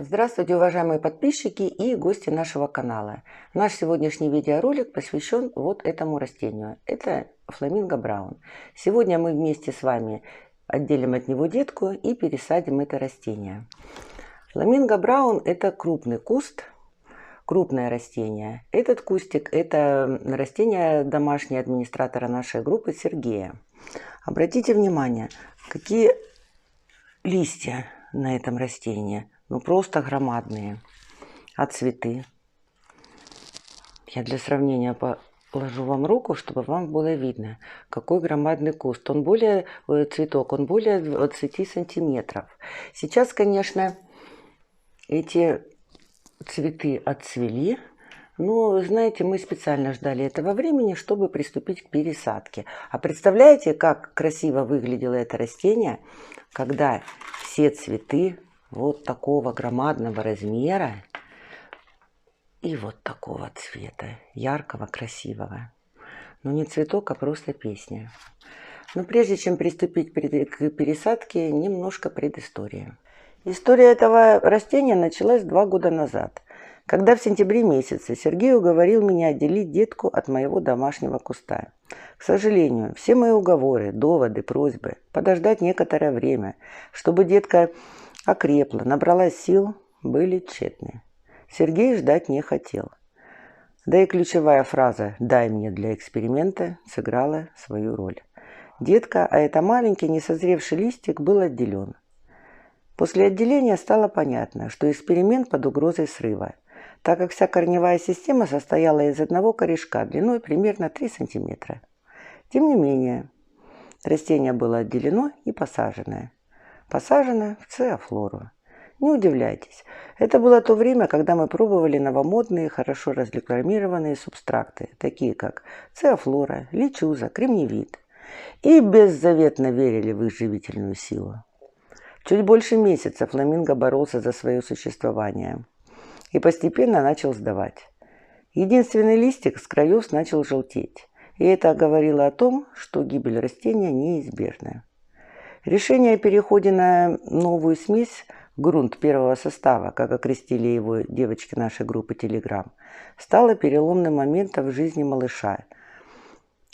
Здравствуйте, уважаемые подписчики и гости нашего канала. Наш сегодняшний видеоролик посвящен вот этому растению. Это фламинго браун. Сегодня мы вместе с вами отделим от него детку и пересадим это растение. Фламинго браун – это крупный куст, крупное растение. Этот кустик – это растение домашнее администратора нашей группы Сергея. Обратите внимание, какие листья на этом растении. Ну просто громадные. А цветы? Я для сравнения положу вам руку, чтобы вам было видно, какой громадный куст. Он более, цветок, он более 20 сантиметров. Сейчас, конечно, эти цветы отцвели. Но, знаете, мы специально ждали этого времени, чтобы приступить к пересадке. А представляете, как красиво выглядело это растение, когда все цветы вот такого громадного размера и вот такого цвета, яркого, красивого. Но не цветок, а просто песня. Но прежде чем приступить к пересадке, немножко предыстории. История этого растения началась 2 года назад, когда в сентябре месяце Сергей уговорил меня отделить детку от моего домашнего куста. К сожалению, все мои уговоры, доводы, просьбы подождать некоторое время, чтобы детка окрепла, набралась сил, были тщетны. Сергей ждать не хотел. Да и ключевая фраза «дай мне для эксперимента» сыграла свою роль. Детка, а это маленький несозревший листик, был отделен. После отделения стало понятно, что эксперимент под угрозой срыва, так как вся корневая система состояла из одного корешка длиной примерно 3 сантиметра. Тем не менее, растение было отделено и посажено. Посажено в циафлору. Не удивляйтесь, это было то время, когда мы пробовали новомодные, хорошо разрекламированные субстракты, такие как циафлора, личуза, кремневит, и беззаветно верили в их живительную силу. Чуть больше месяца фламинго боролся за свое существование и постепенно начал сдавать. Единственный листик с краев начал желтеть, и это говорило о том, что гибель растения неизбежна. Решение о переходе на новую смесь, грунт первого состава, как окрестили его девочки нашей группы Telegram, стало переломным моментом в жизни малыша,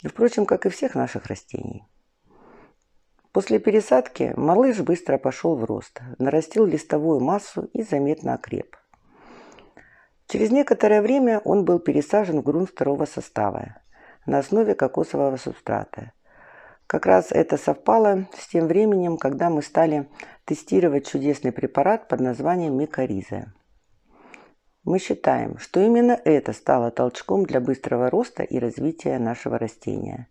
и, впрочем, как и всех наших растений. После пересадки малыш быстро пошел в рост, нарастил листовую массу и заметно окреп. Через некоторое время он был пересажен в грунт второго состава на основе кокосового субстрата. Как раз это совпало с тем временем, когда мы стали тестировать чудесный препарат под названием микорриза. Мы считаем, что именно это стало толчком для быстрого роста и развития нашего растения.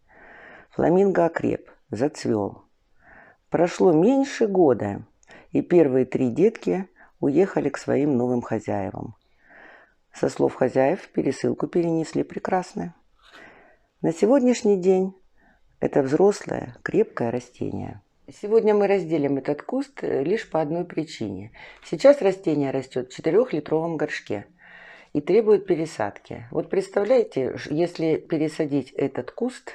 Фламинго окреп, зацвел. Прошло меньше года, и первые 3 детки уехали к своим новым хозяевам. Со слов хозяев, пересылку перенесли прекрасно. На сегодняшний день это взрослое, крепкое растение. Сегодня мы разделим этот куст лишь по одной причине. Сейчас растение растет в 4-литровом горшке и требует пересадки. Вот представляете, если пересадить этот куст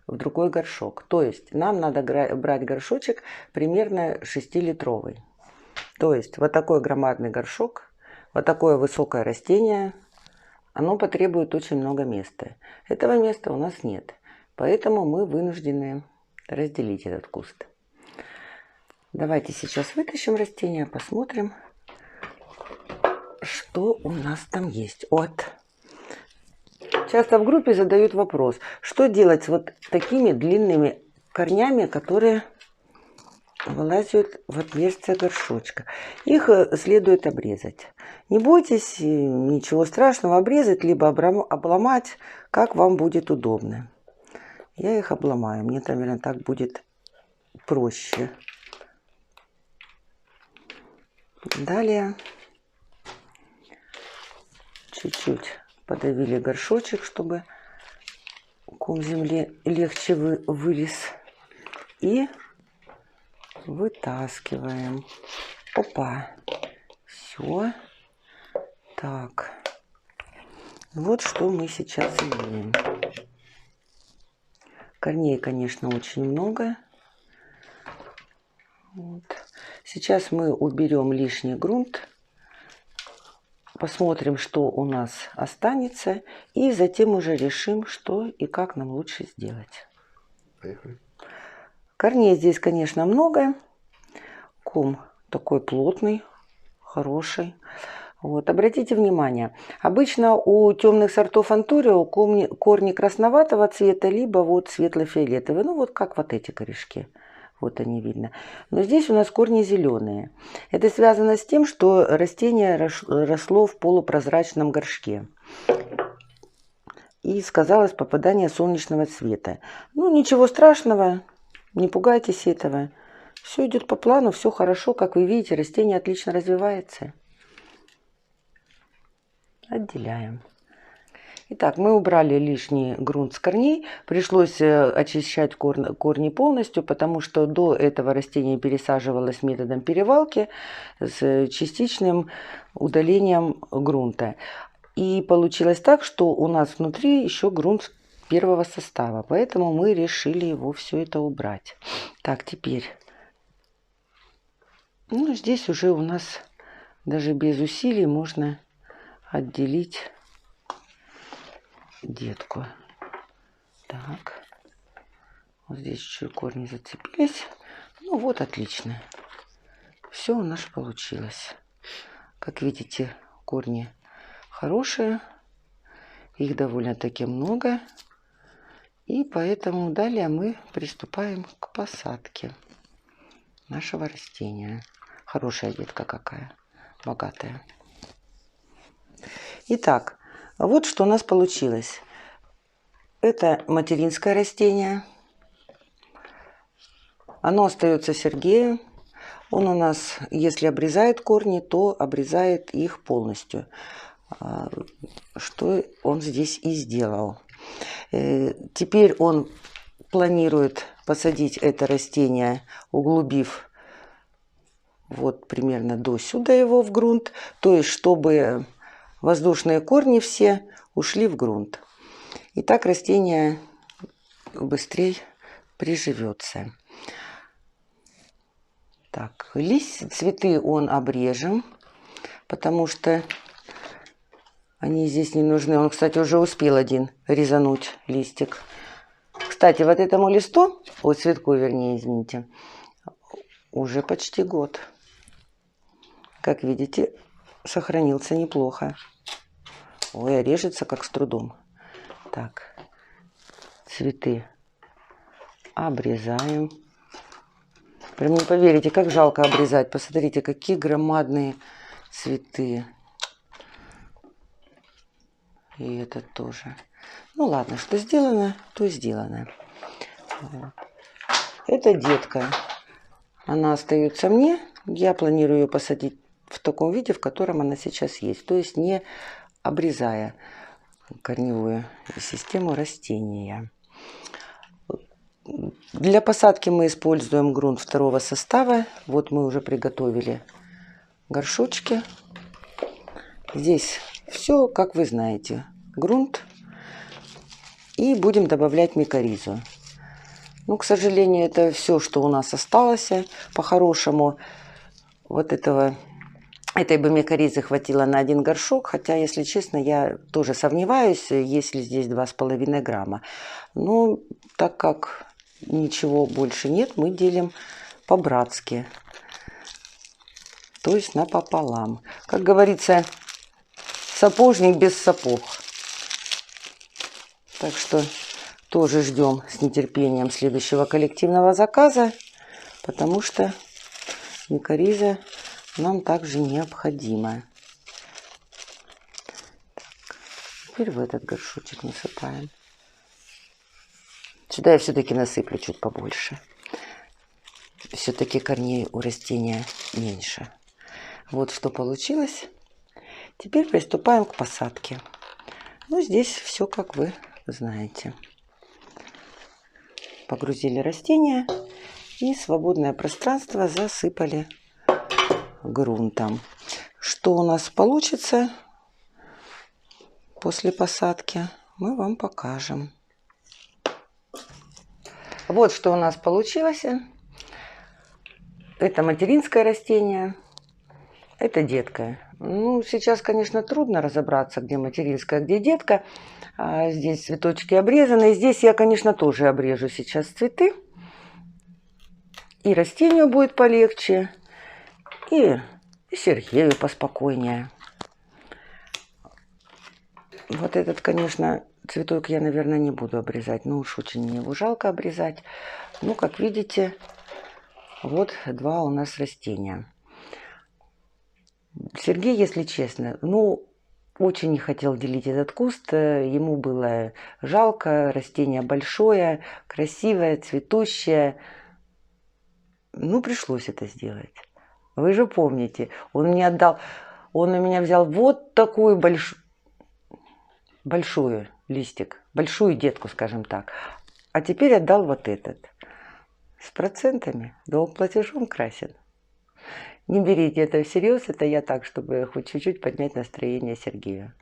в другой горшок, то есть нам надо брать горшочек примерно 6-литровый. То есть вот такой громадный горшок, вот такое высокое растение, оно потребует очень много места. Этого места у нас нет. Поэтому мы вынуждены разделить этот куст. Давайте сейчас вытащим растение, посмотрим, что у нас там есть. Вот. Часто в группе задают вопрос, что делать с вот такими длинными корнями, которые вылазят в отверстие горшочка. Их следует обрезать. Не бойтесь, ничего страшного, обрезать, либо обломать, как вам будет удобно. Я их обломаю, мне, наверное, так будет проще. Далее чуть-чуть подавили горшочек, чтобы ком земли легче вылез. И вытаскиваем. Опа. Все. Так. Вот что мы сейчас имеем. Корней, конечно, очень много. Вот. Сейчас мы уберем лишний грунт посмотрим, что у нас останется, и затем уже решим, что и как нам лучше сделать. Поехали. Корней здесь, конечно, много. Ком такой плотный, хороший. Вот, обратите внимание, обычно у темных сортов антурио корни красноватого цвета, либо вот светло-фиолетовые. Ну вот как вот эти корешки. Вот они видно. Но здесь у нас корни зеленые. Это связано с тем, что растение росло в полупрозрачном горшке. И сказалось попадание солнечного света. Ну ничего страшного, не пугайтесь этого. Все идет по плану, все хорошо. Как вы видите, растение отлично развивается. Отделяем. Итак, мы убрали лишний грунт с корней. Пришлось очищать корни полностью, потому что до этого растение пересаживалось методом перевалки с частичным удалением грунта. И получилось так, что у нас внутри еще грунт первого состава. Поэтому мы решили его все это убрать. Так, теперь. Ну, здесь уже у нас даже без усилий можно отделить детку. Так. Вот здесь чуть корни зацепились. Ну вот, отлично. Все у нас получилось. Как видите, корни хорошие. Их довольно-таки много. И поэтому далее мы приступаем к посадке нашего растения. Хорошая детка какая. Богатая. Итак, вот что у нас получилось. Это материнское растение. Оно остается Сергею. Он у нас, если обрезает корни, то обрезает их полностью. Что он здесь и сделал. Теперь он планирует посадить это растение, углубив вот примерно до сюда его в грунт. То есть, чтобы воздушные корни все ушли в грунт. И так растение быстрее приживется. Так, цветы он обрежем, потому что они здесь не нужны. Он, кстати, уже успел один резануть листик. Кстати, вот этому листу, вот цветку, вернее, извините, уже почти год. Как видите, сохранился неплохо. Ой, режется как с трудом. Так, цветы обрезаем. Прям не поверите, как жалко обрезать. Посмотрите, какие громадные цветы. И это тоже. Ну ладно, что сделано, то сделано. Это детка. Она остается мне. Я планирую ее посадить в таком виде, в котором она сейчас есть. То есть не обрезая корневую систему растения. Для посадки мы используем грунт второго состава. Вот мы уже приготовили горшочки. Здесь все, как вы знаете, грунт. И будем добавлять микоризу. Ну, к сожалению, это все, что у нас осталось. По-хорошему, вот этой бы микоризы хватило на один горшок. Хотя, если честно, я тоже сомневаюсь, если здесь 2,5 грамма. Но так как ничего больше нет, мы делим по-братски. То есть напополам. Как говорится, сапожник без сапог. Так что тоже ждем с нетерпением следующего коллективного заказа, потому что микориза нам также необходима. Так, теперь в этот горшочек насыпаем. Сюда я все-таки насыплю чуть побольше. Все-таки корней у растения меньше. Вот что получилось. Теперь приступаем к посадке. Ну, здесь все, как вы знаете. Погрузили растение и свободное пространство засыпали грунтом. Что у нас получится после посадки, мы вам покажем. Вот что у нас получилось. Это материнское растение, это детка. Ну, сейчас, конечно, трудно разобраться, где материнская, где детка. Здесь цветочки обрезаны. Здесь я, конечно, тоже обрежу сейчас цветы. И растению будет полегче, и Сергею поспокойнее. Вот этот, конечно, цветок я, наверное, не буду обрезать. Ну уж очень мне его жалко обрезать. Ну, как видите, вот два у нас растения. Сергей, если честно, ну, очень не хотел делить этот куст. Ему было жалко. Растение большое, красивое, цветущее. Ну, пришлось это сделать. Вы же помните, он мне отдал... Он у меня взял вот такую большую листик, большую детку, скажем так. А теперь отдал вот этот. С процентами, да, платежом красен. Не берите это всерьез, это я так, чтобы хоть чуть-чуть поднять настроение Сергею.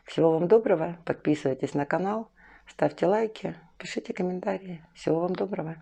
Всего вам доброго, подписывайтесь на канал, ставьте лайки, пишите комментарии. Всего вам доброго.